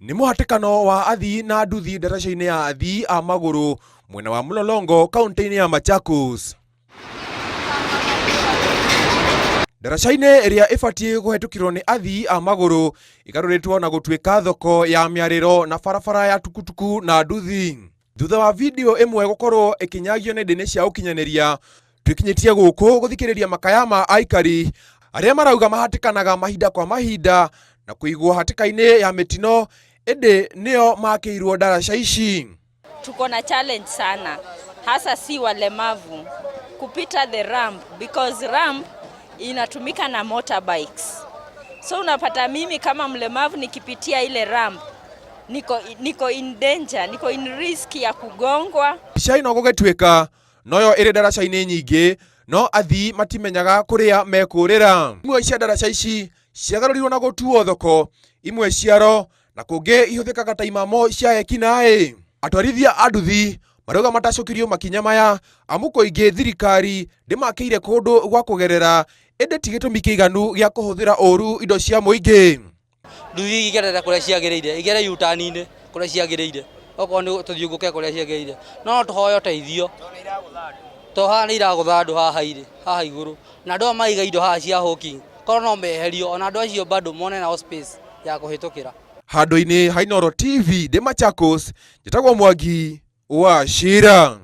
Nĩ mũhatĩkano wa athii na nduthi ndaraca-inĩ ya athii a magũrũ mwena wa Mlolongo kaunti-inĩ ya Machakos. Ndaraca-inĩ ĩrĩa ĩbatiĩ kũhetũkĩrwo nĩ athii a magũrũ ĩgarũrĩtwo na gũtuĩka thoko ya mĩarĩro na barabara ya tukutuku na nduthi. Thutha wa video ĩmwe gũkorwo ĩkĩnyagio nenda-inĩ cia ũkinyanĩria, twĩkinyĩtie gũkũ gũthikĩrĩria makaya ma aikari arĩa marauga mahatĩkanaga mahinda kwa mahinda na kũigwo hatĩka-inĩ ya mĩtino ĩndĩ nĩo makĩirwo ndaraca ici. Tuko na challenge sana, hasa si walemavu kupita the ramp, because ramp inatumika na motorbikes. So unapata mimi kama mlemavu nikipitia ile ramp niko in danger, niko in risk ya kugongwa. Ica ino gũgĩtuĩka noyo ĩrĩ ndaraca-inĩ nyingĩ, no athii matimenyaga kũrĩa mekũrĩra. Imwe cia ndaraca ici ciagarũrirwo na gũtuo thoko, imwe ciaro na kũngĩ ihũthĩkaga ta imamo cia ekinaĩ. Atwarithia a nduthi marauga matacokirio makinya maya amu kũingĩ thirikari ndĩmakĩire kũndũ gwa kũgerera ĩndĩ ti gĩtũmi kĩiganu gĩa kũhũthĩra ũũru indo cia mũingĩ. Nduthi igerera kũrĩa ciagĩrĩire, igere U-turn-inĩ kũrĩa ciagĩrĩire, okorwo nĩ tũthiũngũke kũrĩa ciagĩrĩire, no tũhoe ũteithio. Haha nĩ iragũtha andũ haha igũrũ, na andũ maiga indo haha cia hawking, korwo no meherio, ona andũ acio bado mone nao space ya kũhĩtũkĩra. Handũ-inĩ ha Inooro TV ndĩ Machakos, njĩtagwo Mwangi wa Cira.